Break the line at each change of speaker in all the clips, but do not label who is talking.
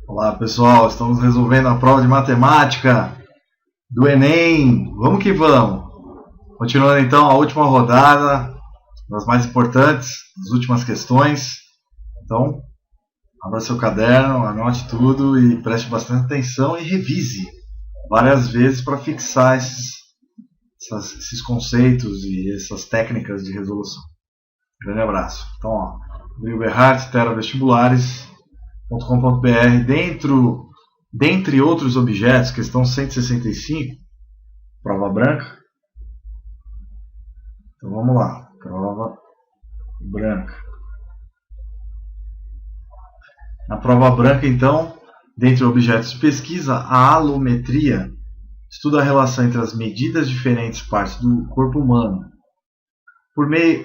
Olá pessoal, estamos resolvendo a prova de matemática do Enem. Vamos que vamos! Continuando então a última rodada, das mais importantes, as últimas questões. Então, abra seu caderno, anote tudo e preste bastante atenção e revise várias vezes para fixar esses conceitos e essas técnicas de resolução. Grande abraço. Então, ó, Wilberhardt, teravestibulares.com.br, dentre outros objetos, questão 165, prova branca. Então vamos lá, prova branca. Na prova branca, então, dentre objetos de pesquisa, a alometria estuda a relação entre as medidas de diferentes partes do corpo humano.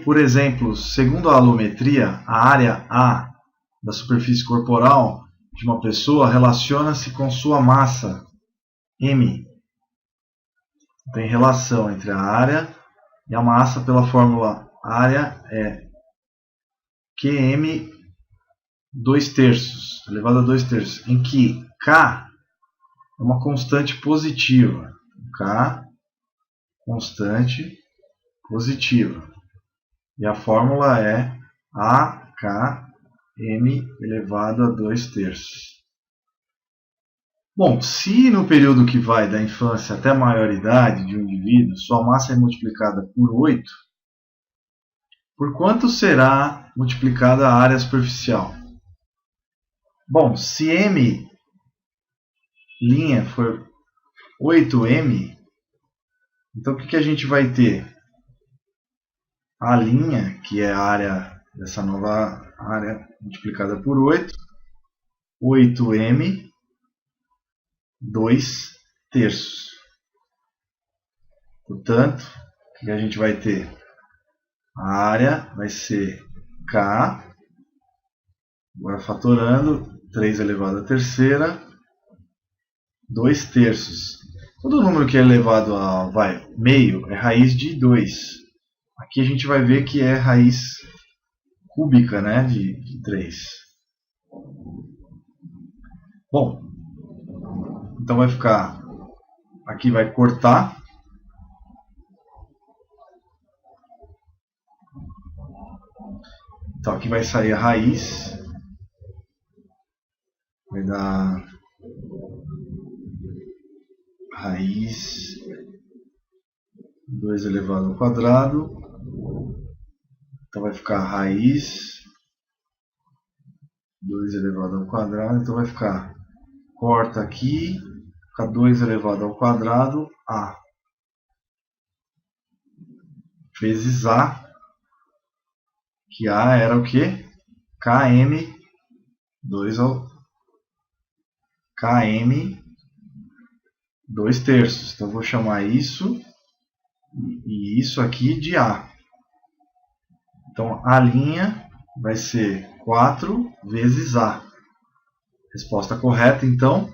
Por exemplo, segundo a alometria, a área A da superfície corporal de uma pessoa relaciona-se com sua massa M. Tem relação entre a área e a massa pela fórmula área é QM 2/3, elevado a 2/3, em que K é uma constante positiva. K, constante positiva. E a fórmula é AKM elevado a 2/3. Bom, se no período que vai da infância até a maioridade de um indivíduo, sua massa é multiplicada por 8, por quanto será multiplicada a área superficial? Bom, se M' for 8M, então o que a gente vai ter? A linha, que é a área dessa nova área multiplicada por 8, 8M 2/3. Portanto, o que a gente vai ter? A área vai ser K, agora fatorando, 3 elevado à terceira, 2/3. Todo número que é elevado a meio é raiz de 2. Aqui a gente vai ver que é raiz cúbica, né, de 3. Bom, então vai ficar, aqui vai cortar. Então aqui vai sair a raiz. Vai dar raiz 2 elevado ao quadrado. Então vai ficar raiz 2 elevado ao quadrado. Então vai ficar, corta aqui, fica 2 elevado ao quadrado A vezes A, que A era o que? KM 2/3. Então vou chamar isso e isso aqui de A. Então a linha vai ser 4 vezes A. Resposta correta, então,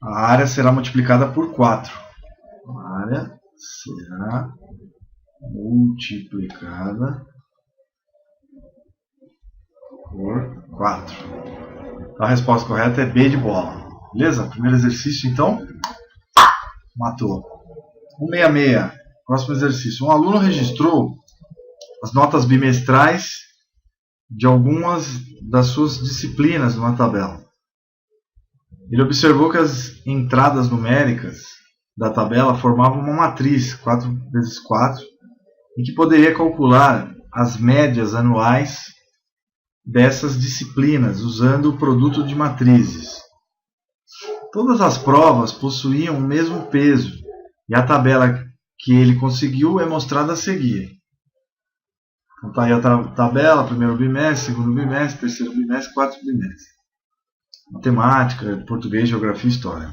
a área será multiplicada por 4. A área será multiplicada por 4. Então a resposta correta é B de bola. Beleza? Primeiro exercício, então, matou. 166. Próximo exercício. Um aluno registrou as notas bimestrais de algumas das suas disciplinas numa tabela. Ele observou que as entradas numéricas da tabela formavam uma matriz 4×4 e que poderia calcular as médias anuais dessas disciplinas usando o produto de matrizes. Todas as provas possuíam o mesmo peso e a tabela que ele conseguiu é mostrada a seguir. Então está aí a tabela, primeiro bimestre, segundo bimestre, terceiro bimestre, quarto bimestre. Matemática, português, geografia e história.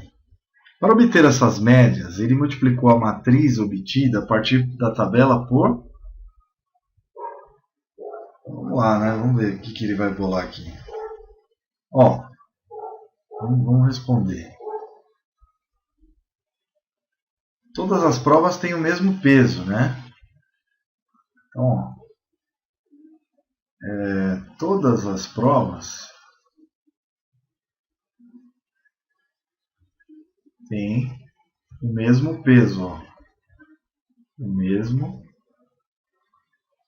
Para obter essas médias, ele multiplicou a matriz obtida a partir da tabela por... Vamos lá, né? Vamos ver o que ele vai bolar aqui. Ó, vamos responder. Todas as provas têm o mesmo peso, né? Então, ó, todas as provas tem o mesmo peso, ó. O mesmo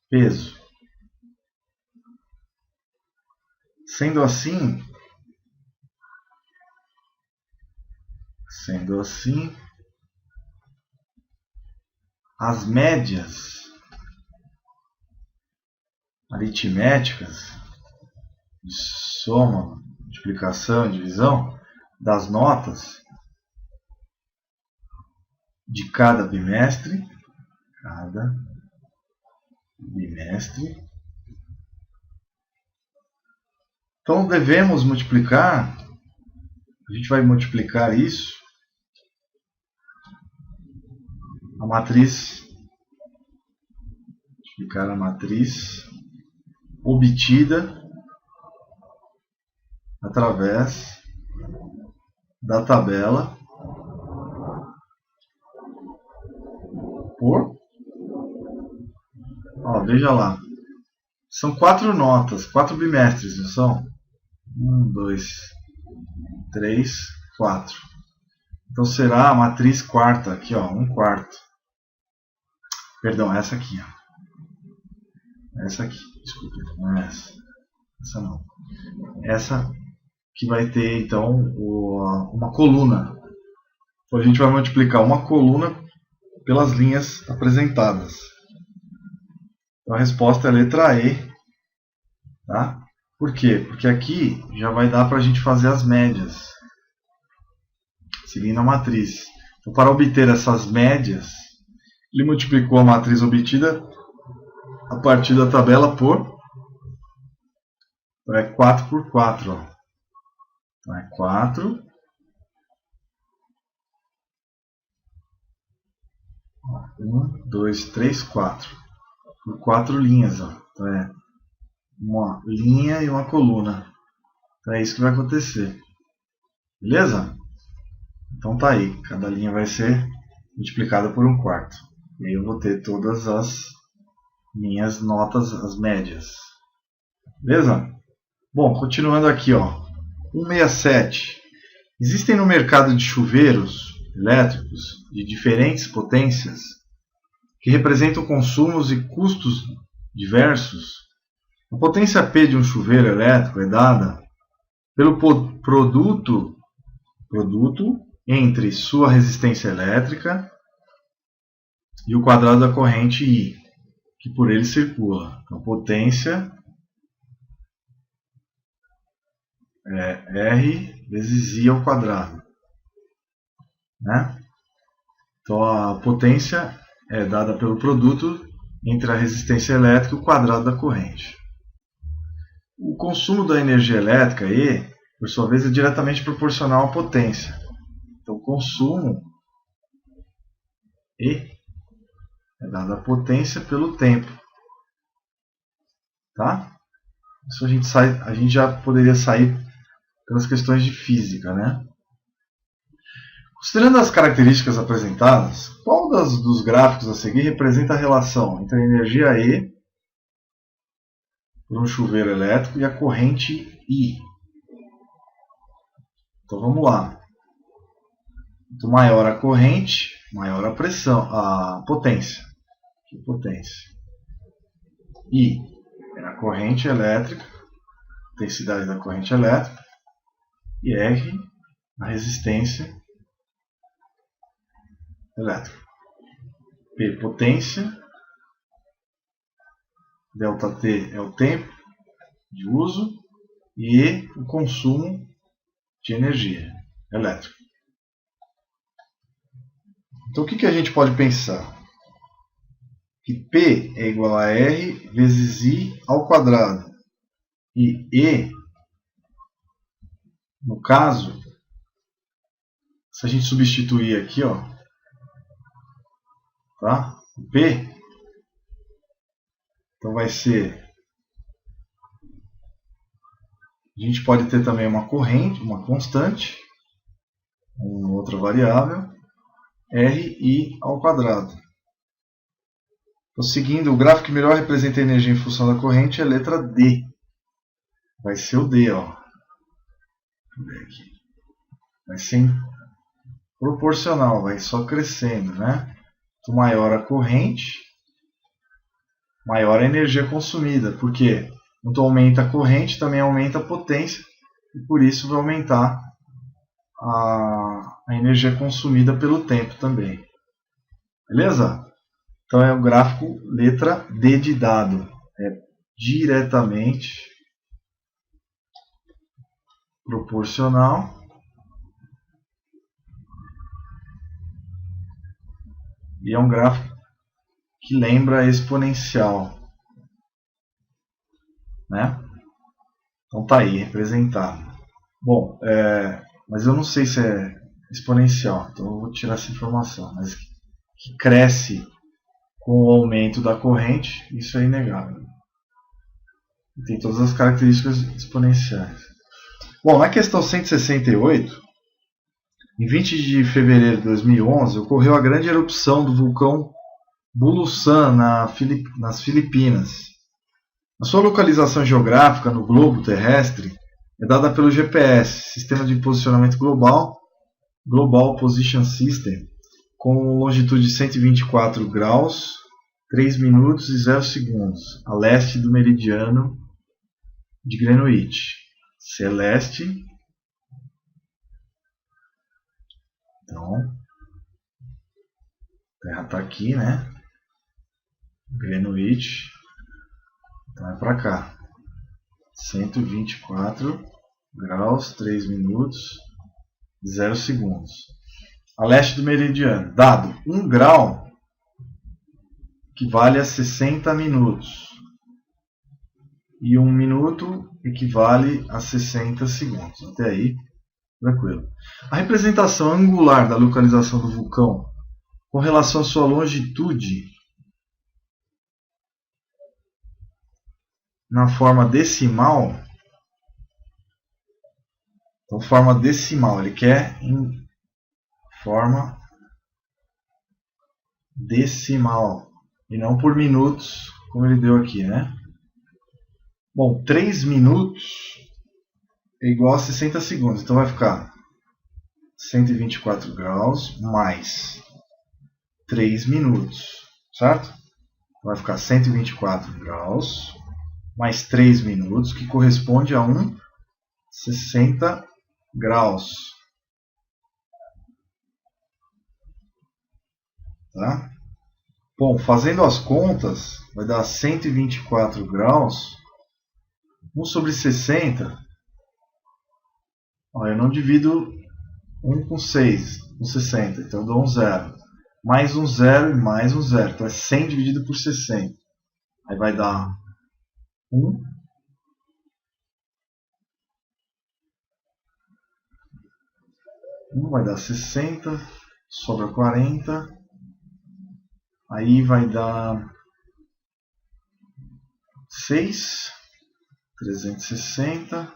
peso. Sendo assim, as médias aritméticas de soma, multiplicação e divisão das notas de cada bimestre, então devemos multiplicar, a gente vai multiplicar isso, a matriz obtida através da tabela por, ó, veja lá, são 4 notas, 4 bimestres, não são? 1, 2, 3, 4. Então será a matriz quarta aqui, ó, 1/4. Perdão, essa aqui, ó. Essa aqui, desculpa, não é essa. Essa não. Essa que vai ter então uma coluna. Então a gente vai multiplicar uma coluna pelas linhas apresentadas. Então a resposta é a letra E, tá? Por quê? Porque aqui já vai dar para a gente fazer as médias, seguindo a matriz. Então, para obter essas médias, ele multiplicou a matriz obtida a partir da tabela por... Então é 4 por 4. Ó. Então é 4. 1, 2, 3, 4. Por 4 linhas. Ó. Então é uma linha e uma coluna. Então é isso que vai acontecer. Beleza? Então tá aí. Cada linha vai ser multiplicada por 1/4. E aí eu vou ter todas as minhas notas, as médias. Beleza? Bom, continuando aqui, ó. 167. Existem no mercado de chuveiros elétricos de diferentes potências que representam consumos e custos diversos. A potência P de um chuveiro elétrico é dada pelo produto entre sua resistência elétrica e o quadrado da corrente I, que por ele circula. Então, potência é R vezes I ao quadrado. Né? Então, a potência é dada pelo produto entre a resistência elétrica e o quadrado da corrente. O consumo da energia elétrica, E, por sua vez, é diretamente proporcional à potência. Então, o consumo, E, é dado a potência pelo tempo. Tá? Isso a gente já poderia sair pelas questões de física, né? Considerando as características apresentadas, qual dos gráficos a seguir representa a relação entre a energia E por um chuveiro elétrico e a corrente I? Então vamos lá. Quanto maior a corrente, maior a pressão, a potência. Que potência? I é a corrente elétrica, intensidade da corrente elétrica, e R a resistência elétrica. P, potência. ΔT é o tempo de uso. E E, o consumo de energia elétrica. Então, o que a gente pode pensar? Que P é igual a R vezes I ao quadrado. E E, no caso, se a gente substituir aqui, ó, tá? O P, então vai ser... A gente pode ter também uma corrente, uma constante, uma outra variável, RI ao quadrado. Então, seguindo, o gráfico que melhor representa a energia em função da corrente é a letra D. Vai ser o D, ó. Deixa eu ver aqui. Vai ser proporcional, vai só crescendo, né? Quanto maior a corrente, maior a energia consumida, porque quanto aumenta a corrente, também aumenta a potência, e por isso vai aumentar a energia consumida pelo tempo também. Beleza? Então é o gráfico letra D de dado. É diretamente proporcional e é um gráfico que lembra exponencial, né? Então tá aí, representado. Bom, mas eu não sei se é exponencial, então eu vou tirar essa informação. Mas que cresce com o aumento da corrente, isso é inegável. Tem todas as características exponenciais. Bom, na questão 168, em 20 de fevereiro de 2011, ocorreu a grande erupção do vulcão Bulusan nas Filipinas. A sua localização geográfica no globo terrestre é dada pelo GPS, Sistema de Posicionamento Global, Global Position System, com longitude de 124 graus, 3 minutos e 0 segundos, a leste do meridiano de Greenwich. Celeste. Então, a Terra está aqui, né? Greenwich. Então é para cá. 124 graus, 3 minutos, 0 segundos. A leste do meridiano. Dado 1 grau equivale a 60 minutos. E 1 minuto equivale a 60 segundos. Até aí, tranquilo. A representação angular da localização do vulcão com relação à sua longitude na forma decimal. Então, forma decimal, ele quer em forma decimal e não por minutos, como ele deu aqui, né? Bom, 3 minutos é igual a 60 segundos, então vai ficar 124 graus mais 3 minutos, certo? Vai ficar 124 graus mais 3 minutos, que corresponde a 60 graus. Tá? Bom, fazendo as contas, vai dar 124 graus. 1 sobre 60. Ó, eu não divido 1 com 6, com 60. Então eu dou um zero. Mais um zero e mais um zero. Então é 100 dividido por 60. Aí vai dar 1. Vai dar 60. Sobra 40. Aí vai dar 6. 360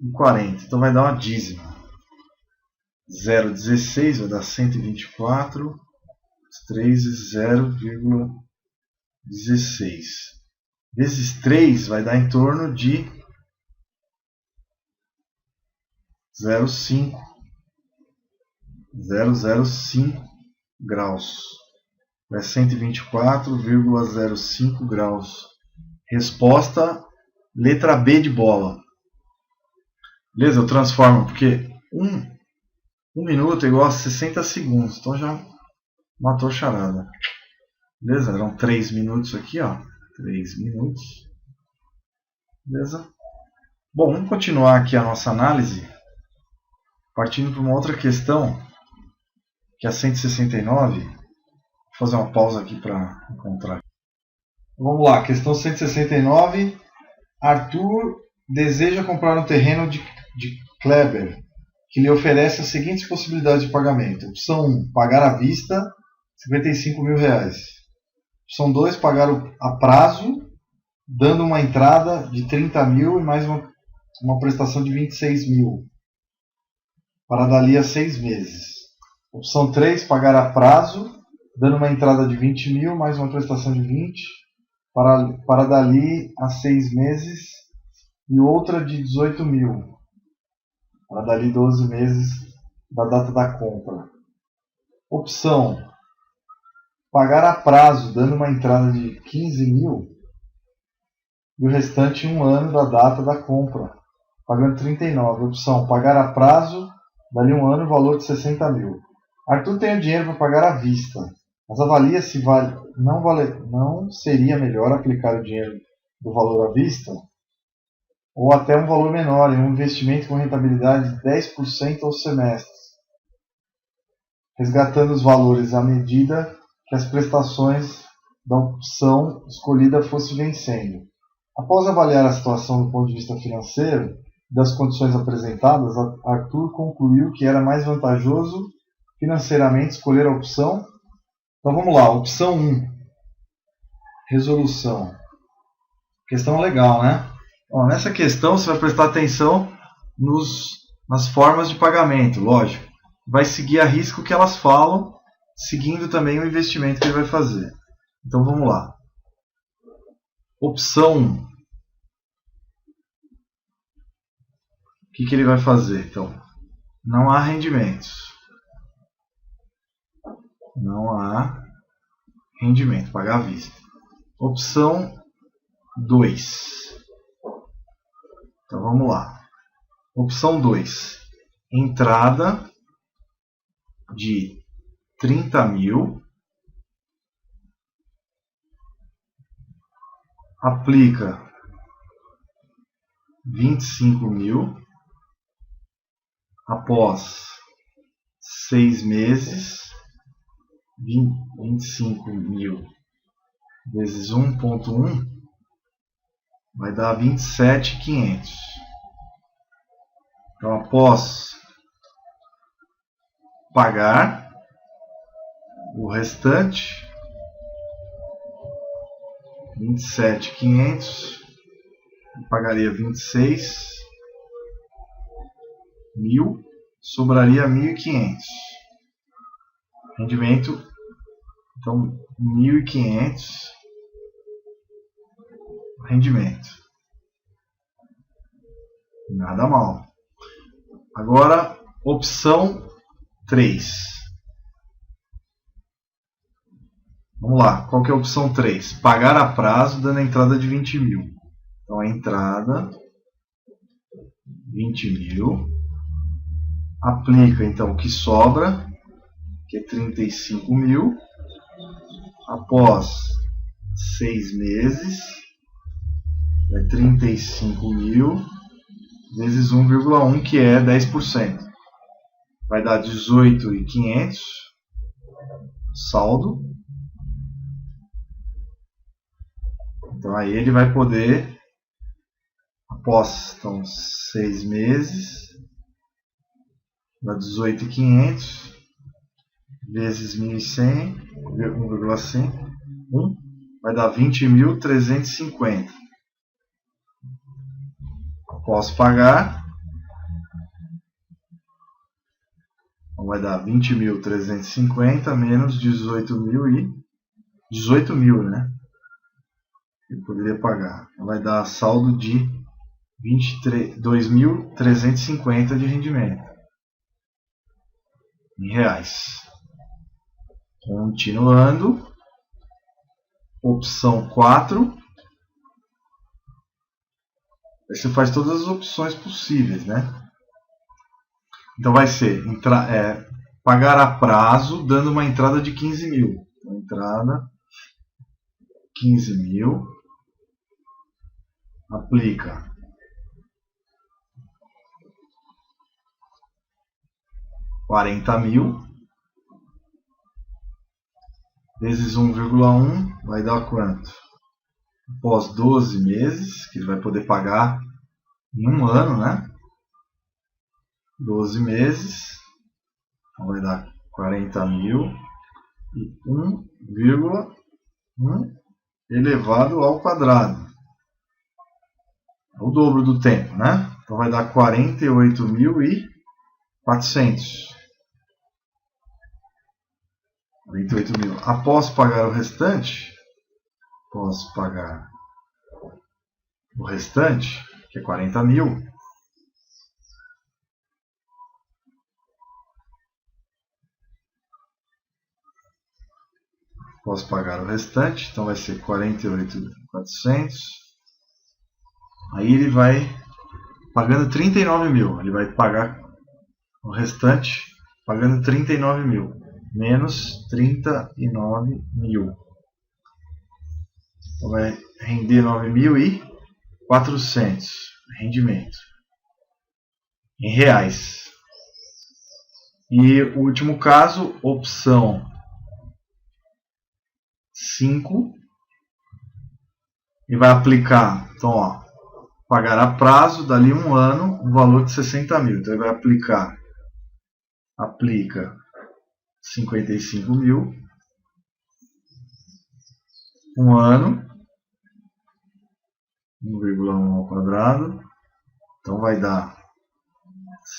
e 40. Então vai dar uma dízima. 0,16 vai dar 124. 3 e 0,16. Vezes 3 vai dar em torno de 0,05. 0,05 graus. É 124,05 graus. Resposta letra B de bola. Beleza? Eu transformo, porque 1 minuto é igual a 60 segundos. Então já matou a charada. Beleza? Eram 3 minutos aqui, ó. 3 minutos. Beleza? Bom, vamos continuar aqui a nossa análise. Partindo para uma outra questão, que é a 169. Vou fazer uma pausa aqui para encontrar. Vamos lá, questão 169. Arthur deseja comprar um terreno de Kleber, que lhe oferece as seguintes possibilidades de pagamento. Opção 1, pagar à vista, R$55 mil. Opção 2, pagar a prazo, dando uma entrada de 30 mil e mais uma prestação de 26 mil, para dali a 6 meses. Opção 3, pagar a prazo, dando uma entrada de 20 mil, mais uma prestação de 20, para dali a 6 meses, e outra de 18 mil, para dali 12 meses da data da compra. Opção: pagar a prazo, dando uma entrada de 15 mil e o restante em 1 ano da data da compra, pagando 39. Opção: pagar a prazo, dali 1 ano, o valor de 60 mil. Arthur tem o dinheiro para pagar à vista, mas avalia se não seria melhor aplicar o dinheiro do valor à vista ou até um valor menor em um investimento com rentabilidade de 10% ao semestre, resgatando os valores à medida que as prestações da opção escolhida fossem vencendo. Após avaliar a situação do ponto de vista financeiro e das condições apresentadas, Arthur concluiu que era mais vantajoso financeiramente escolher a opção. Então vamos lá, opção 1, resolução. Questão legal, né? Bom, nessa questão você vai prestar atenção nas formas de pagamento, lógico. Vai seguir a risco que elas falam, seguindo também o investimento que ele vai fazer. Então vamos lá. Opção 1. O que ele vai fazer? Então, não há rendimentos. Não há rendimento, pagar à vista. Opção 2. Então vamos lá. Opção 2. Entrada de 30 mil. Aplica 25 mil. Após 6 meses, 25 mil vezes 1,1 vai dar 27.500. Então, após pagar o restante, 27.500, pagaria 26 mil, sobraria 1.500. Rendimento, então 1.500 rendimento. Nada mal. Agora, opção 3. Vamos lá, qual que é a opção 3? Pagar a prazo, dando a entrada de 20 mil. Então, a entrada, 20 mil. Aplica, então, o que sobra, que é 35 mil. Após 6 meses, é 35 mil vezes 1,1, que é 10%. Vai dar 18.500 saldo. Então aí ele vai poder, após então, 6 meses, dá 18.500 vezes 1.100, 1,100, vai dar 20.350. Após pagar, então vai dar 20.350 menos 18 mil, né? Ele poderia pagar. Então vai dar saldo de 2.350 de rendimento em reais. Continuando, opção 4. Aí você faz todas as opções possíveis, né? Então vai ser pagar a prazo, dando uma entrada de 15 mil. Então, entrada 15 mil, aplica 40 mil, vezes 1,1 vai dar quanto? Após 12 meses, que ele vai poder pagar em 1 ano, né? 12 meses, então vai dar 40 mil e 1,1 elevado ao quadrado. É o dobro do tempo, né? Então vai dar 48.400. 48 mil. Após pagar o restante, que é 40 mil, Posso pagar o restante, então vai ser 48.400. Aí ele vai pagando 39 mil. Ele vai pagar o restante pagando 39 mil. Menos 39 mil. Então vai render 9.400. Rendimento. Em reais. E o último caso, opção 5. E vai aplicar, então, ó, pagará prazo, dali um ano, um valor de 60 mil. Então ele vai aplica 55 mil, um ano, 1,1 ao quadrado, então vai dar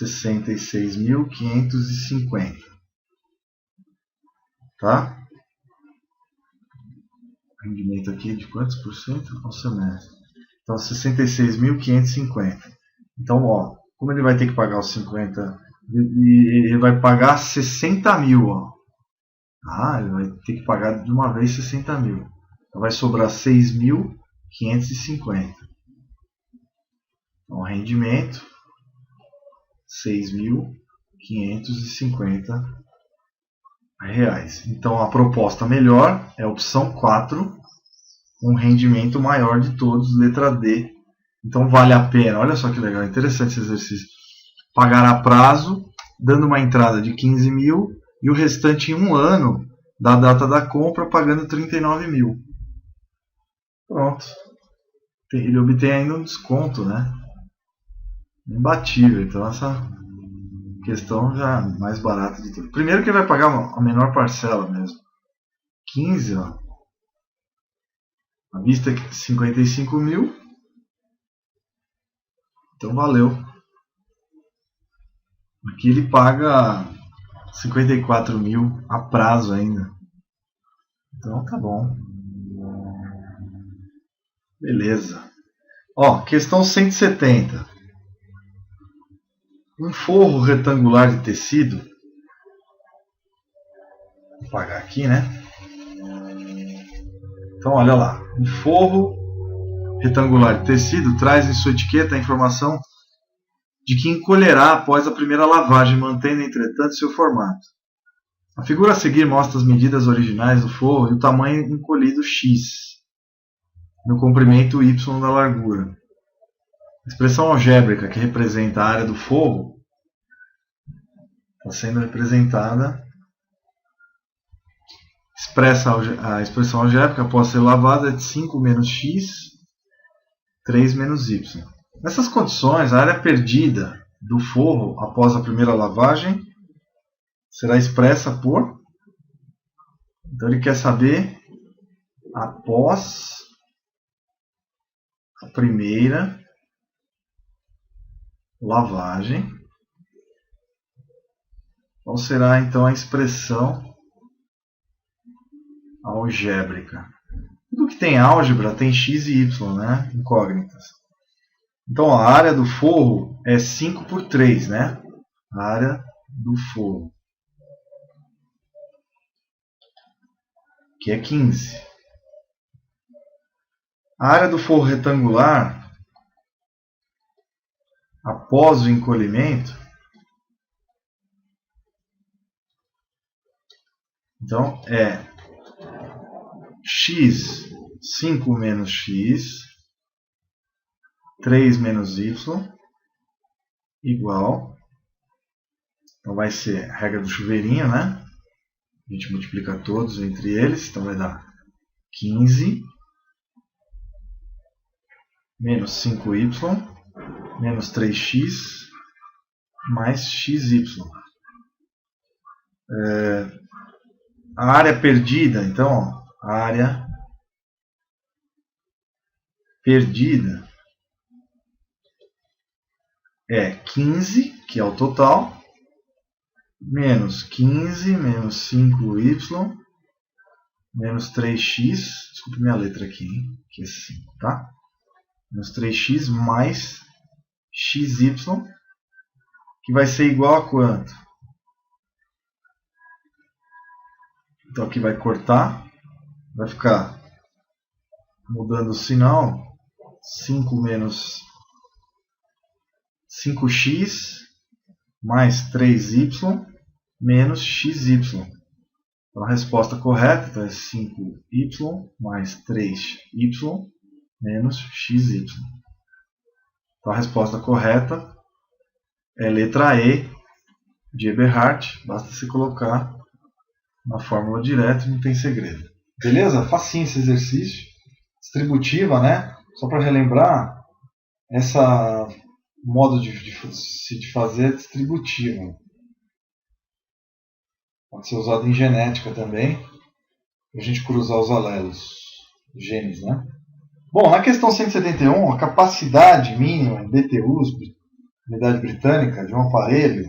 66.550, tá? Rendimento aqui de quantos por cento ao semestre? Então 66.550. Então, ó, como ele vai ter que pagar os 50, ele vai pagar 60 mil, ó. Ah, ele vai ter que pagar de uma vez 60 mil. Então vai sobrar 6.550. Então, rendimento 6.550 reais. Então a proposta melhor é a opção 4, um rendimento maior de todos, letra D. Então vale a pena, olha só que legal, interessante esse exercício. Pagar a prazo, dando uma entrada de 15 mil e o restante em um ano da data da compra, pagando 39 mil. Pronto. Ele obtém ainda um desconto, né? Imbatível. Então essa questão já é mais barata de tudo. Primeiro que ele vai pagar a menor parcela mesmo. 15, ó. A vista é 55 mil. Então valeu. Aqui ele paga 54 mil a prazo ainda. Então tá bom. Beleza. Ó, questão 170. Um forro retangular de tecido. Vou apagar aqui, né? Então olha lá. Um forro retangular de tecido traz em sua etiqueta a informação de que encolherá após a primeira lavagem, mantendo, entretanto, seu formato. A figura a seguir mostra as medidas originais do forro e o tamanho encolhido x, no comprimento y da largura. A expressão algébrica que representa a área do forro está sendo representada. Expressa a expressão algébrica após ser lavada é de 5 menos x, 3 menos y. Nessas condições, a área perdida do forro após a primeira lavagem será expressa por... Então ele quer saber após a primeira lavagem. Qual será então a expressão algébrica? Tudo que tem álgebra tem x e y, né? Incógnitas. Então a área do forro é 5 por 3, né? A área do forro, que é 15. A área do forro retangular, após o encolhimento, então é x, 5 menos x, 3 menos y, igual. Então vai ser a regra do chuveirinho, né? A gente multiplica todos entre eles, então vai dar 15 menos 5y menos 3x mais xy. A área perdida, então, ó, a área perdida é 15, que é o total, menos 15 menos 5y menos 3x, desculpe minha letra aqui, hein? Que é 5, tá? Menos 3x mais xy, que vai ser igual a quanto? Então aqui vai cortar, vai ficar, mudando o sinal, 5 menos 5x mais 3y menos xy. Então, a resposta correta então, é 5y mais 3y menos xy. Então, a resposta correta é letra E de Eberhardt. Basta se colocar na fórmula direto, não tem segredo. Beleza? Facinho esse exercício. Distributiva, né? Só para relembrar, essa modo de fazer é distributiva. Pode ser usado em genética também, para a gente cruzar os alelos, os genes, né? Bom, na questão 171, a capacidade mínima em BTUs, unidade britânica, de um aparelho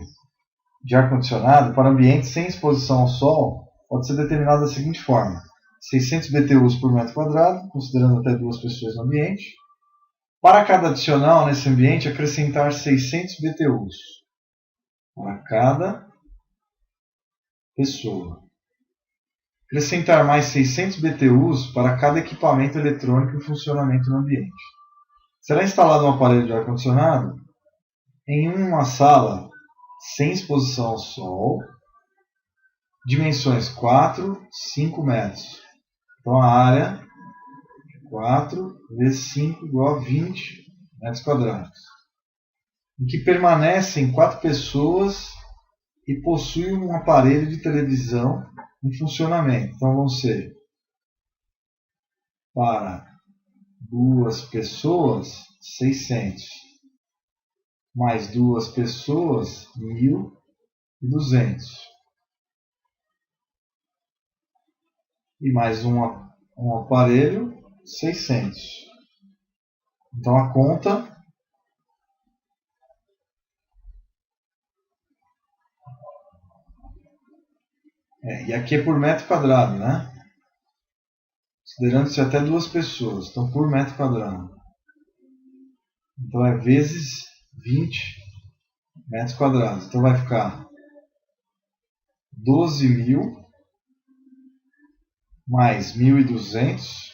de ar-condicionado para ambientes sem exposição ao sol pode ser determinada da seguinte forma: 600 BTUs por metro quadrado, considerando até 2 pessoas no ambiente. Para cada adicional nesse ambiente, acrescentar 600 BTUs. Para cada pessoa. Acrescentar mais 600 BTUs para cada equipamento eletrônico em funcionamento no ambiente. Será instalado um aparelho de ar-condicionado em uma sala sem exposição ao sol, dimensões 4, 5 metros. Então a área 4 vezes 5 igual a 20 metros quadrados. Em que permanecem 4 pessoas e possui um aparelho de televisão em funcionamento. Então vão ser para 2 pessoas 600, mais 2 pessoas 1.200 e mais um aparelho 600. Então a conta e aqui é por metro quadrado, né? Considerando-se até 2 pessoas, então por metro quadrado. Então é vezes 20 metros quadrados. Então vai ficar 12.000 mais 1.200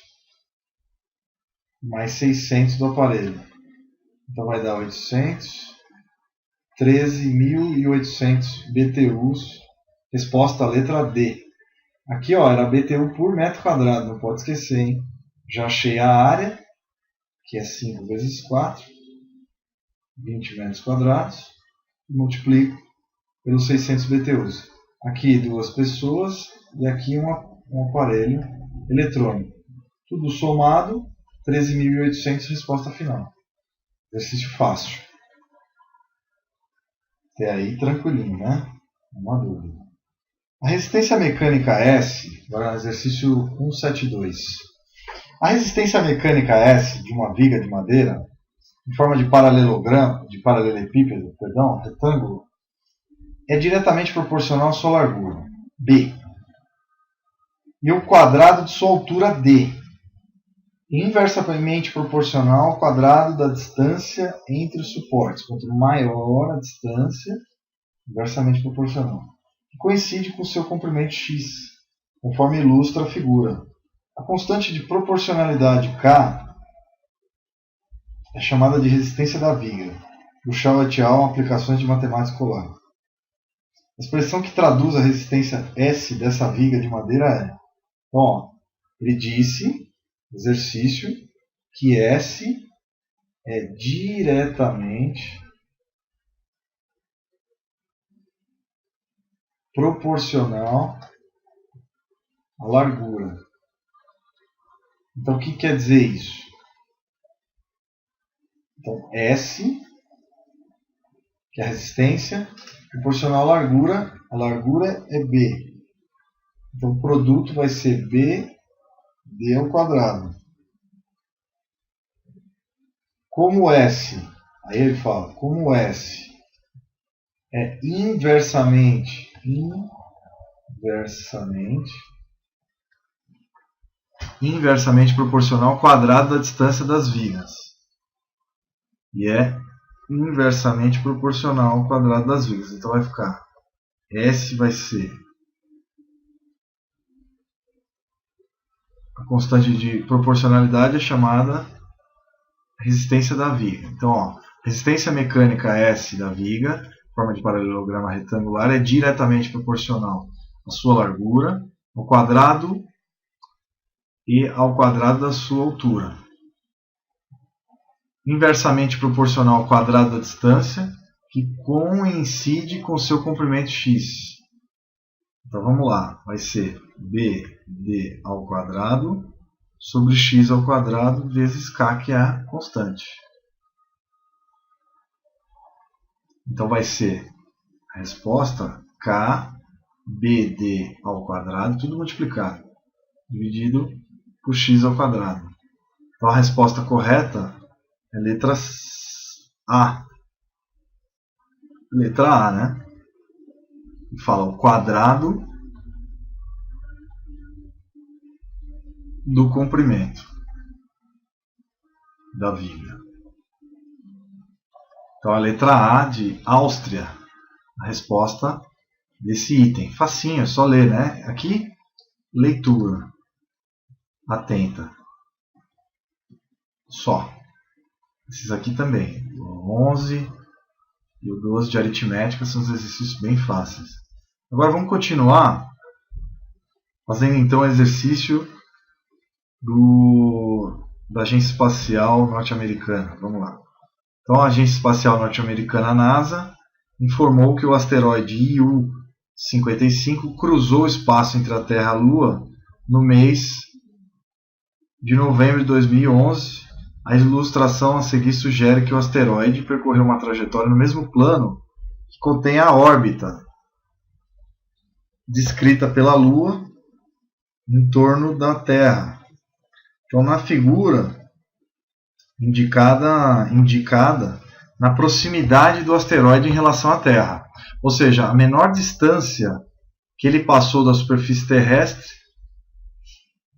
mais 600 do aparelho. Então vai dar 800, 13.800 BTUs. Resposta à letra D. Aqui ó, era BTU por metro quadrado, não pode esquecer, hein? Já achei a área, que é 5 vezes 4, 20 metros quadrados, multiplico pelos 600 BTUs. Aqui 2 pessoas e aqui um aparelho eletrônico. Tudo somado, 13.800, resposta final. Exercício fácil. Até aí tranquilinho, né? Uma dúvida. A resistência mecânica S, agora no exercício 172. A resistência mecânica S de uma viga de madeira, em forma de paralelepípedo, retângulo, é diretamente proporcional à sua largura, B, e o quadrado de sua altura, D, e inversamente proporcional ao quadrado da distância entre os suportes. Quanto maior a distância, inversamente proporcional, que coincide com seu comprimento x, conforme ilustra a figura. A constante de proporcionalidade K é chamada de resistência da viga. Buchau et al. Aplicações de matemática escolar. A expressão que traduz a resistência S dessa viga de madeira é... Então, ó, ele disse, exercício, que S é diretamente proporcional à largura. Então, o que quer dizer isso? Então, S, que é a resistência, proporcional à largura, a largura é B. Então, o produto vai ser B, D ao quadrado. Como S, aí ele fala, como S é inversamente proporcional ao quadrado da distância das vigas. E é inversamente proporcional ao quadrado das vigas. Então vai ficar, S vai ser a constante de proporcionalidade é chamada resistência da viga. Então, ó, resistência mecânica S da viga, forma de paralelograma retangular, é diretamente proporcional à sua largura, ao quadrado e ao quadrado da sua altura. Inversamente proporcional ao quadrado da distância, que coincide com o seu comprimento x. Então vamos lá, vai ser BD ao quadrado sobre x ao quadrado vezes k, que é a constante. Então vai ser a resposta KBD ao quadrado, tudo multiplicado, dividido por x ao quadrado. Então a resposta correta é letra A. Letra A, né? E fala o quadrado do comprimento da viga. Então a letra A de Áustria, a resposta desse item. Facinho, é só ler, né? Aqui, leitura atenta. Só. Esses aqui também. O 11 e o 12 de aritmética são os exercícios bem fáceis. Agora vamos continuar fazendo então o exercício da Agência Espacial Norte-Americana. Vamos lá. Então a Agência Espacial Norte-Americana, a NASA, informou que o asteroide IU-55 cruzou o espaço entre a Terra e a Lua no mês de novembro de 2011. A ilustração a seguir sugere que o asteroide percorreu uma trajetória no mesmo plano que contém a órbita descrita pela Lua em torno da Terra. Então, na figura indicada na proximidade do asteroide em relação à Terra, ou seja, a menor distância que ele passou da superfície terrestre,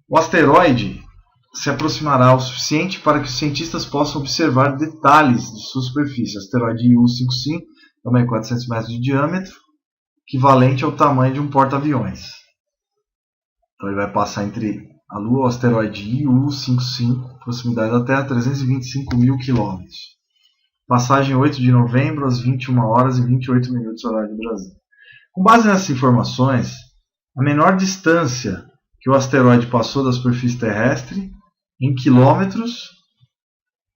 o asteroide se aproximará o suficiente para que os cientistas possam observar detalhes de sua superfície. Asteroide IU-55, também 400 metros de diâmetro, equivalente ao tamanho de um porta-aviões. Então ele vai passar entre a Lua e o asteroide IU-55, proximidade da Terra, 325 mil quilômetros. Passagem 8 de novembro, às 21 horas e 28 minutos, horário do Brasil. Com base nessas informações, a menor distância que o asteroide passou da superfície terrestre, em quilômetros,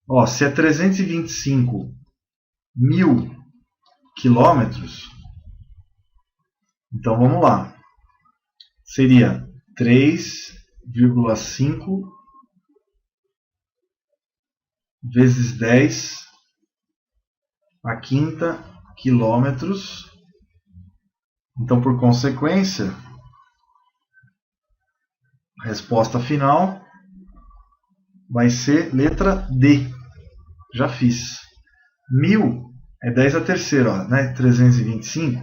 ó, se é 325 mil quilômetros, então vamos lá, seria 3,5 vezes 10 a quinta quilômetros. Então, por consequência, a resposta final vai ser letra D. Já fiz. 1000 é 10 a terceira, ó, né? 325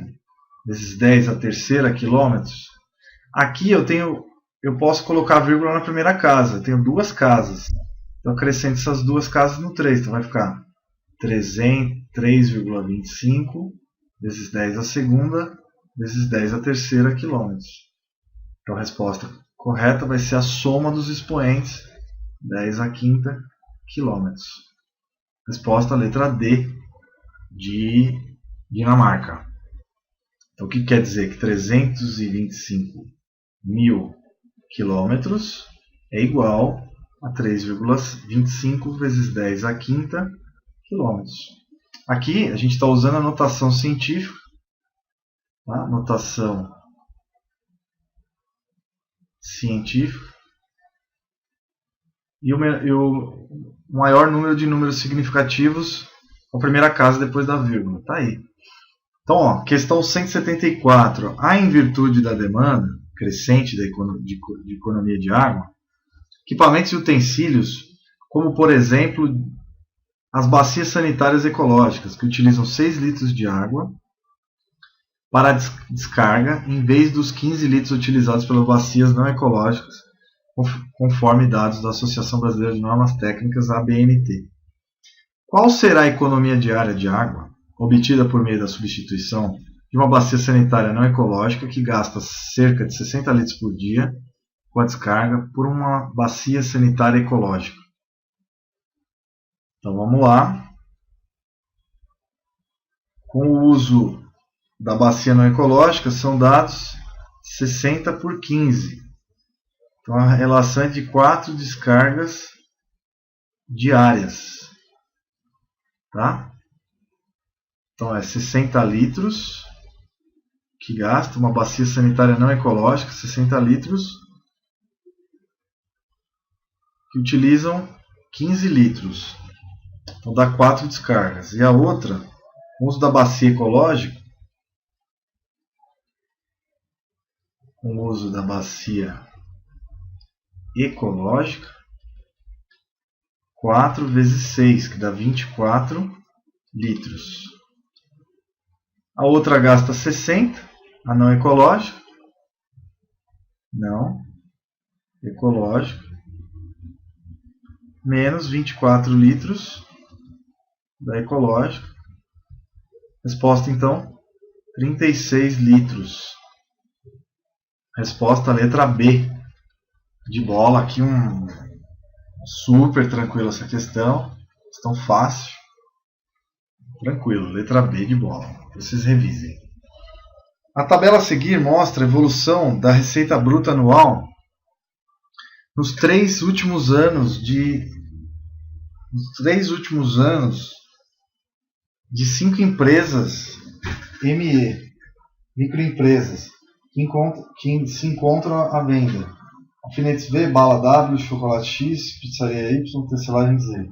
vezes 10 a terceira quilômetros. Aqui eu posso colocar a vírgula na primeira casa. Eu tenho duas casas. Então eu acrescento essas duas casas no 3. Então vai ficar 3,25 vezes 10 a segunda vezes 10 a terceira quilômetros. Então a resposta correta vai ser a soma dos expoentes, 10 a quinta quilômetros. Resposta letra D, de Dinamarca. Então o que quer dizer? Que 325 mil quilômetros é igual a 3,25 vezes 10 a quinta quilômetros. Aqui a gente está usando a notação científica, tá? Notação científica, e o maior número de números significativos, a primeira casa depois da vírgula. Tá aí. Então, ó, questão 174. Em virtude da demanda crescente de economia de água, equipamentos e utensílios, como por exemplo as bacias sanitárias ecológicas, que utilizam 6 litros de água para descarga, em vez dos 15 litros utilizados pelas bacias não ecológicas, conforme dados da Associação Brasileira de Normas Técnicas, ABNT. Qual será a economia diária de água obtida por meio da substituição de uma bacia sanitária não ecológica que gasta cerca de 60 litros por dia com a descarga por uma bacia sanitária ecológica. Então vamos lá. Com o uso da bacia não ecológica são dados 60 por 15. Então a relação é de 4 descargas diárias. Tá? Então é 60 litros que gasta, uma bacia sanitária não ecológica, 60 litros, que utilizam 15 litros. Então dá 4 descargas. E a outra, o uso da bacia ecológica, com o uso da bacia ecológica, 4 vezes 6, que dá 24 litros. A outra gasta 60, a não ecológica. Não ecológica. Menos 24 litros da ecológica. Resposta então, 36 litros. Resposta letra B. De bola, aqui super tranquilo essa questão. Questão fácil. Tranquilo, letra B de bola. Vocês revisem. A tabela a seguir mostra a evolução da receita bruta anual nos 3 últimos anos de 5 empresas ME, microempresas, que se encontram à venda. Alfinetes V, Bala W, Chocolate X, Pizzaria Y, Tecelagem Z.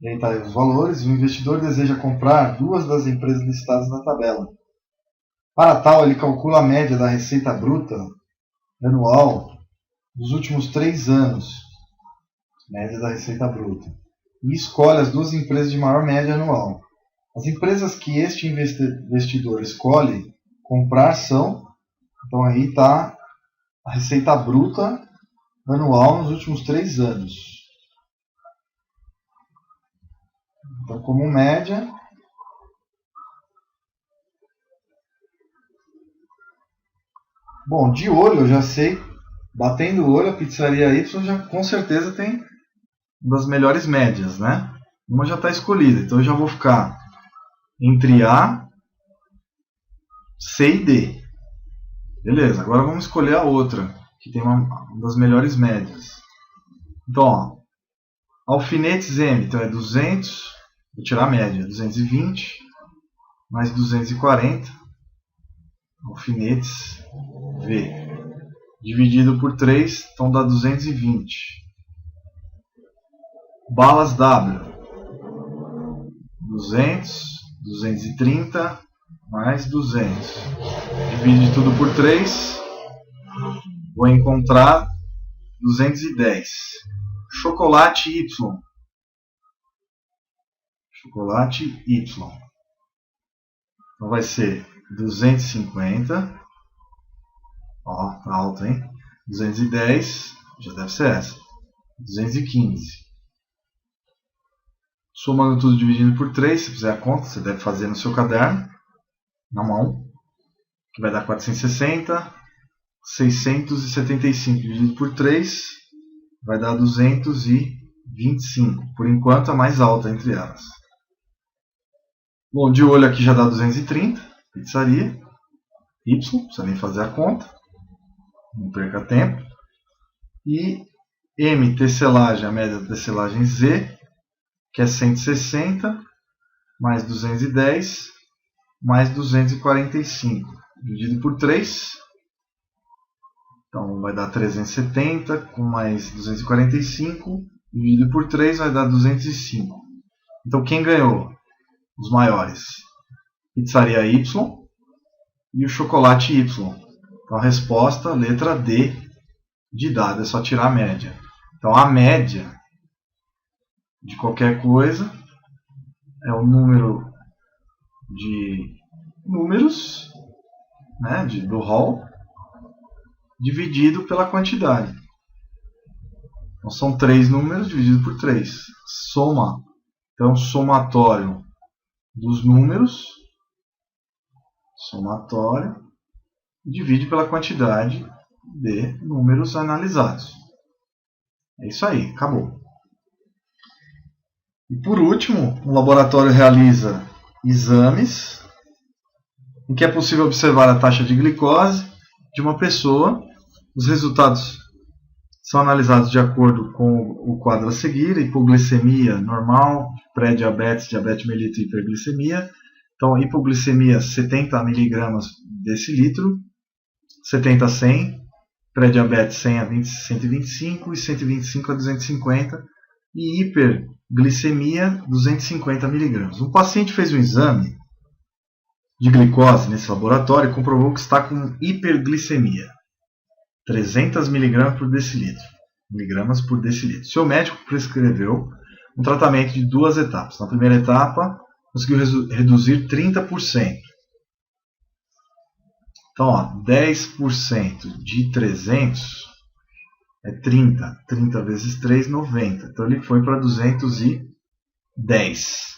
E aí está aí os valores. O investidor deseja comprar 2 das empresas listadas na tabela. Para tal, ele calcula a média da receita bruta anual dos últimos 3 anos. Média da receita bruta. E escolhe as 2 empresas de maior média anual. As empresas que este investidor escolhe comprar são... Então aí está a receita bruta anual nos últimos 3 anos. Então, como média, bom, de olho eu já sei, batendo o olho, a Pizzaria Y já com certeza tem uma das melhores médias, né? Uma já está escolhida, então eu já vou ficar entre A, C e D. Beleza, agora vamos escolher a outra, que tem uma das melhores médias. Então, ó, Alfinetes M, então é 200, vou tirar a média, 220, mais 240, Alfinetes V, dividido por 3, então dá 220. Balas W, 200, 230, mais 200. Divide tudo por 3, vou encontrar 210. Chocolate Y. Chocolate Y. Então vai ser 250. Ó, tá alto, hein? 210, já deve ser essa. 215. Somando tudo, dividindo por 3, se fizer a conta, você deve fazer no seu caderno, na mão, que vai dar 460. 675 dividido por 3 vai dar 225. Por enquanto, a mais alta entre elas. Bom, de olho aqui já dá 230. Pizzaria Y, não precisa nem fazer a conta. Não perca tempo. E M, tecelagem, a média da tecelagem Z, que é 160, mais 210, mais 245. Dividido por 3. Então vai dar 370, com mais 245, dividido por 3 vai dar 205. Então quem ganhou? Os maiores. Pizzaria Y e o Chocolate Y. Então a resposta, letra D de dado, é só tirar a média. Então a média de qualquer coisa é o número de números, né, do hall, dividido pela quantidade. Então são 3 números dividido por 3. Soma. Então somatório dos números. Somatório. Divide pela quantidade de números analisados. É isso aí, acabou. E por último, o laboratório realiza exames em que é possível observar a taxa de glicose de uma pessoa. Os resultados são analisados de acordo com o quadro a seguir: hipoglicemia normal, pré-diabetes, diabetes mellitus e hiperglicemia. Então, hipoglicemia 70 mg decilitro, 70 a 100, pré-diabetes 100 a 125 e 125 a 250, e hiperglicemia 250 mg. Um paciente fez um exame de glicose nesse laboratório e comprovou que está com hiperglicemia, 300 mg por decilitro. Seu médico prescreveu um tratamento de 2 etapas. Na primeira etapa, conseguiu reduzir 30%. Então, 10% de 300 é 30. 30 vezes 3, 90. Então, ele foi para 210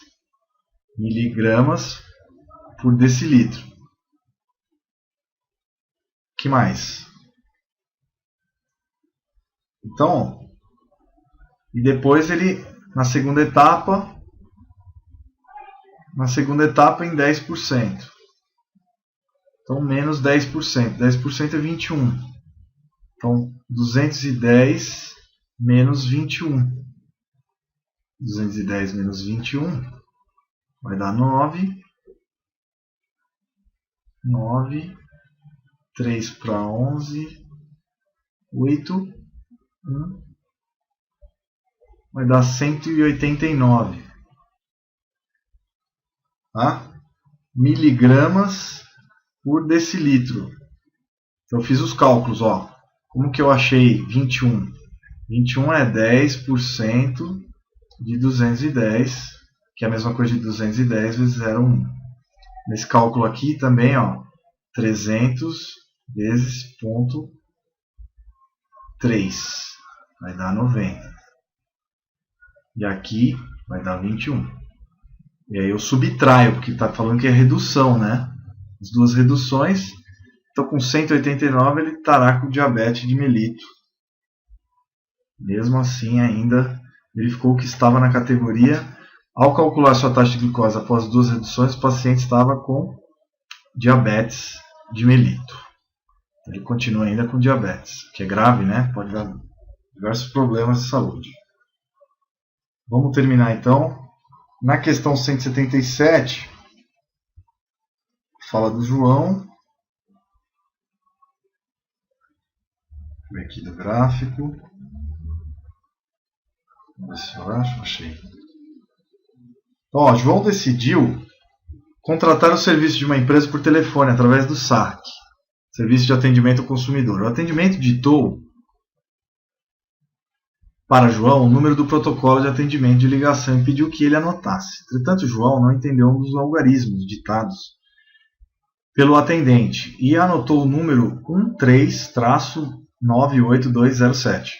miligramas por decilitro. O que mais? Então, e depois ele, na segunda etapa em 10%. Então, menos 10%. 10% é 21. Então, 210 menos 21. 210 menos 21 vai dar 9. 9. 3 para 11. 8. 1. Vai dar 189. Tá? Miligramas por decilitro. Então eu fiz os cálculos, ó. Como que eu achei 21? 21 é 10% de 210, que é a mesma coisa de 210 vezes 0,1. Nesse cálculo aqui também, ó, 300 vezes 0,3 vai dar 90. E aqui vai dar 21. E aí eu subtraio, porque está falando que é redução, né? As duas reduções. Então, com 189, ele estará com diabetes de mellitus. Mesmo assim, ainda verificou que estava na categoria. Ao calcular sua taxa de glicose após duas reduções, o paciente estava com diabetes de mellitus. Ele continua ainda com diabetes, que é grave, né? Pode dar diversos problemas de saúde. Vamos terminar então. Na questão 177, fala do João. Deixa eu ver aqui do gráfico. Vamos ver se eu acho. Achei. Então, ó, João decidiu contratar o serviço de uma empresa por telefone através do SAC, Serviço de Atendimento ao Consumidor. O atendimento ditou para João o número do protocolo de atendimento de ligação e pediu que ele anotasse. Entretanto, João não entendeu um dos algarismos ditados pelo atendente e anotou o número 13-98207,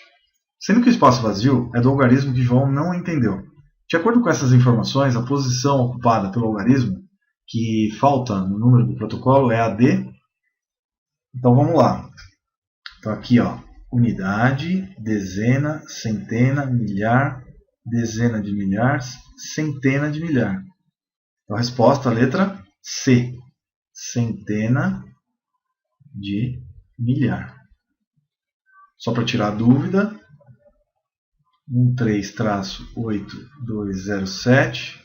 sendo que o espaço vazio é do algarismo que João não entendeu. De acordo com essas informações, a posição ocupada pelo algarismo que falta no número do protocolo é a D. Então vamos lá. Então aqui, ó, unidade, dezena, centena, milhar, dezena de milhar, centena de milhar. Então a resposta, a letra C. Centena de milhar. Só para tirar a dúvida, 13-8207,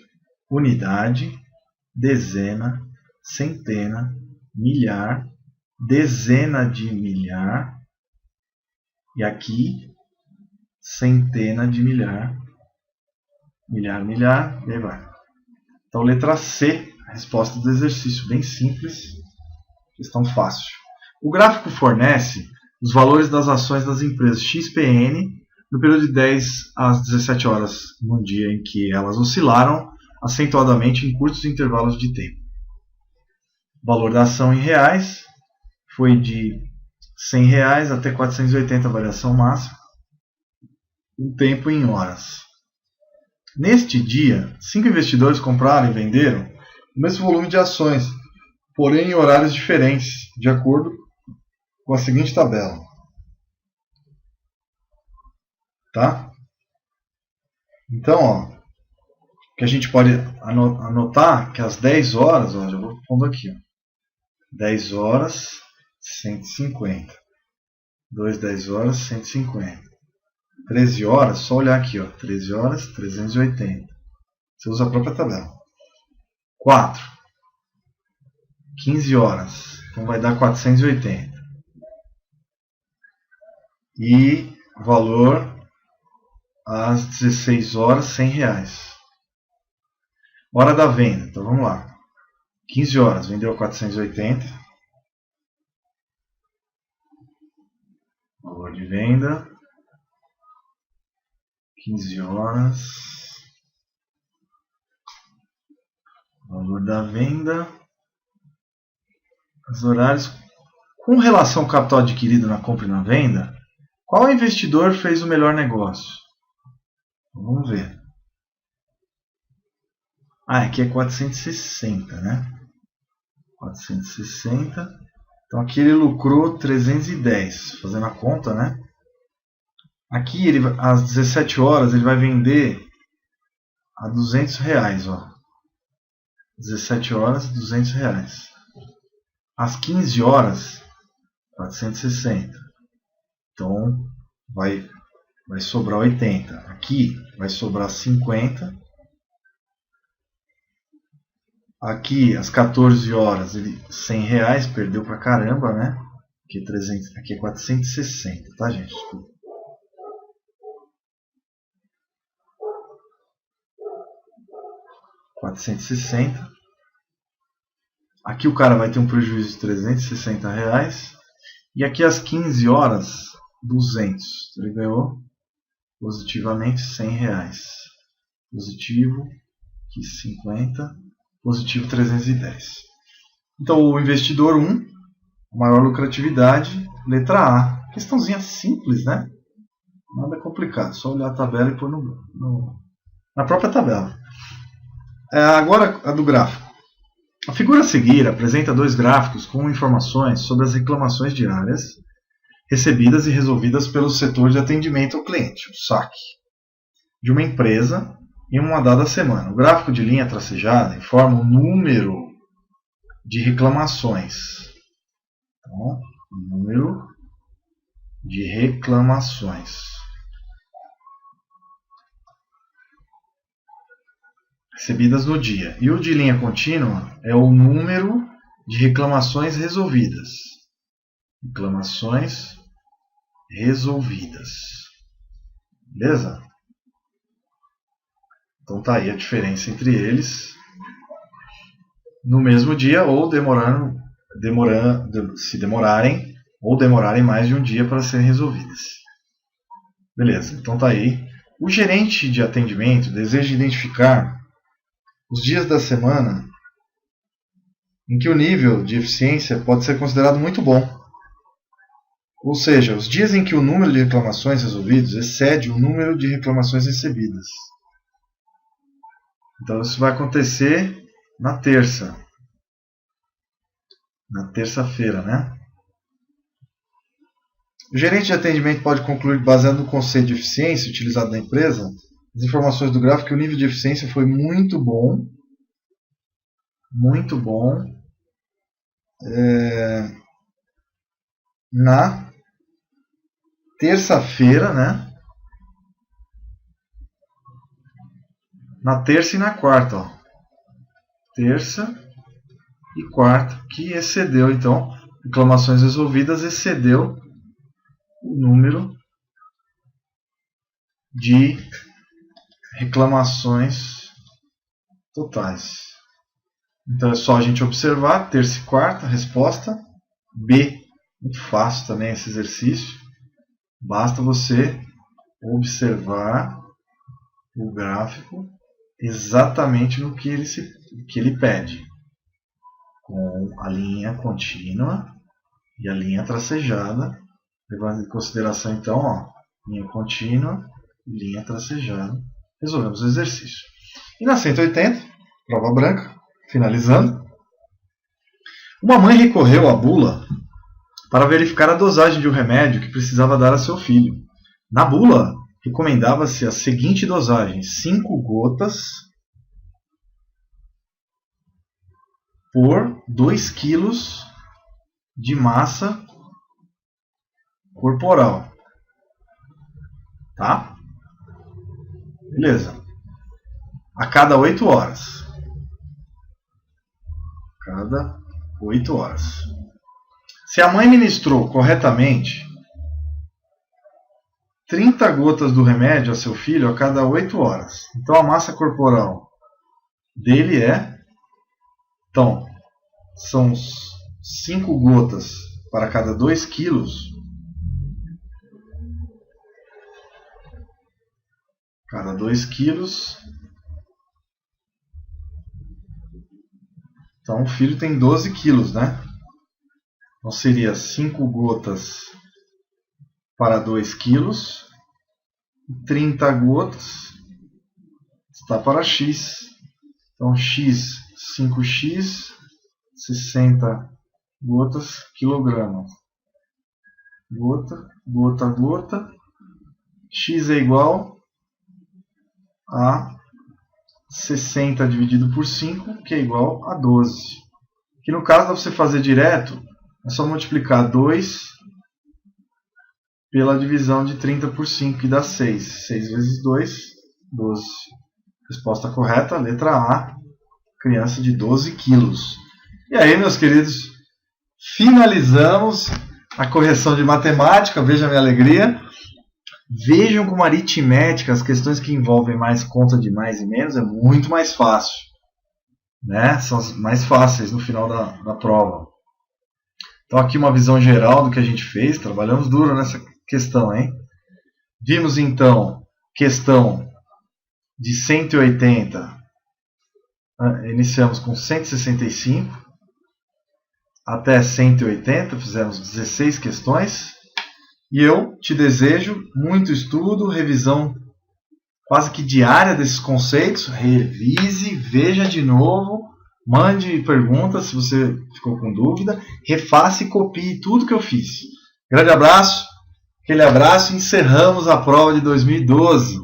unidade, dezena, centena, milhar, dezena de milhar, e aqui centena de milhar, milhar, milhar, e aí vai. Então letra C, a resposta do exercício, bem simples, questão fácil. O gráfico fornece os valores das ações das empresas XPN no período de 10 às 17 horas no dia em que elas oscilaram acentuadamente em curtos intervalos de tempo. O valor da ação em reais foi de R$100 até 480, a variação máxima, o tempo em horas. Neste dia, 5 investidores compraram e venderam o mesmo volume de ações, porém em horários diferentes, de acordo com a seguinte tabela. Tá? Então, ó, que a gente pode anotar que às 10 horas, ó, já vou pondo aqui, ó, 10 horas, 150. 2, 10 horas, 150. 13 horas, só olhar aqui, ó, 13 horas, 380. Você usa a própria tabela. 4. 15 horas, então vai dar 480. E valor às 16 horas, R$100. Hora da venda, então vamos lá. 15 horas, vendeu 480. Valor de venda. 15 horas. Valor da venda. Os horários. Com relação ao capital adquirido na compra e na venda, qual investidor fez o melhor negócio? Vamos ver. Aqui é 460, né? 460. Então aqui ele lucrou 310, fazendo a conta, né? Aqui ele, às 17 horas ele vai vender a R$200, ó. 17 horas, R$200. Às 15 horas, 460. Então vai sobrar 80. Aqui vai sobrar 50. Aqui às 14 horas, ele R$100, perdeu pra caramba, né? Aqui é 460, tá, gente? Desculpa. R$460. Aqui o cara vai ter um prejuízo de R$360. E aqui às 15 horas, 200. Ele ganhou positivamente R$100. Positivo, aqui 50. Positivo 310. Então o investidor 1, maior lucratividade, letra A. Questãozinha simples, né? Nada complicado, só olhar a tabela e pôr na própria tabela. Agora a do gráfico. A figura a seguir apresenta dois gráficos com informações sobre as reclamações diárias recebidas e resolvidas pelo setor de atendimento ao cliente, o SAC, de uma empresa em uma dada semana. O gráfico de linha tracejada informa o número de reclamações. Então, o número de reclamações recebidas no dia. E o de linha contínua é o número de reclamações resolvidas. Reclamações resolvidas. Beleza? Então tá aí a diferença entre eles. No mesmo dia ou se demorarem ou demorarem mais de um dia para serem resolvidas. Beleza, então tá aí. O gerente de atendimento deseja identificar os dias da semana em que o nível de eficiência pode ser considerado muito bom. Ou seja, os dias em que o número de reclamações resolvidas excede o número de reclamações recebidas. Então isso vai acontecer na terça. Na terça-feira, né? O gerente de atendimento pode concluir, baseado no conceito de eficiência utilizado na empresa, as informações do gráfico, que o nível de eficiência foi muito bom. Muito bom. Na terça-feira, né? Na terça e na quarta, ó. Terça e quarta, que excedeu, então, reclamações resolvidas, excedeu o número de reclamações totais. Então é só a gente observar, terça e quarta, resposta B. Muito fácil também esse exercício. Basta você observar o gráfico exatamente no que ele pede, com a linha contínua e a linha tracejada, levando em consideração então, ó, linha contínua e linha tracejada. Resolvemos o exercício. E na 180, prova branca, finalizando, uma mãe recorreu à bula para verificar a dosagem de um remédio que precisava dar a seu filho. Na bula, recomendava-se a seguinte dosagem: 5 gotas por 2 kg de massa corporal. Tá? Beleza. A cada 8 horas. Cada 8 horas. Se a mãe ministrou corretamente 30 gotas do remédio a seu filho a cada 8 horas. Então a massa corporal dele então, são 5 gotas para cada 2 quilos. Cada 2 quilos. Então o filho tem 12 quilos, né? Então seria 5 gotas para 2 quilos. 30 gotas está para X. Então X, 5x, 60 gotas, quilogramas. Gota, gota, gota. X é igual a 60 dividido por 5, que é igual a 12. Que no caso, para você fazer direto, é só multiplicar 2 pela divisão de 30 por 5, que dá 6. 6 vezes 2, 12. Resposta correta, letra A, criança de 12 quilos. E aí, meus queridos, finalizamos a correção de matemática. Veja a minha alegria. Vejam como aritmética, as questões que envolvem mais conta de mais e menos, é muito mais fácil, né? São as mais fáceis no final da prova. Então aqui uma visão geral do que a gente fez. Trabalhamos duro nessa questão, hein? Vimos então questão de 180. Iniciamos com 165 até 180, fizemos 16 questões. E eu te desejo muito estudo, revisão quase que diária desses conceitos. Revise, veja de novo, mande perguntas se você ficou com dúvida, refaça e copie tudo que eu fiz. Grande abraço, aquele abraço. Encerramos a prova de 2012.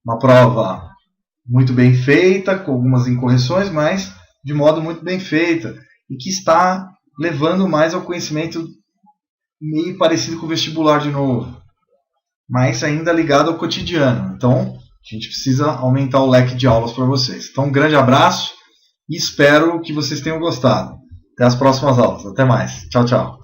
Uma prova muito bem feita, com algumas incorreções, mas de modo muito bem feita, e que está levando mais ao conhecimento meio parecido com o vestibular de novo, mas ainda ligado ao cotidiano. Então, a gente precisa aumentar o leque de aulas para vocês. Então, um grande abraço e espero que vocês tenham gostado. Até as próximas aulas. Até mais. Tchau, tchau.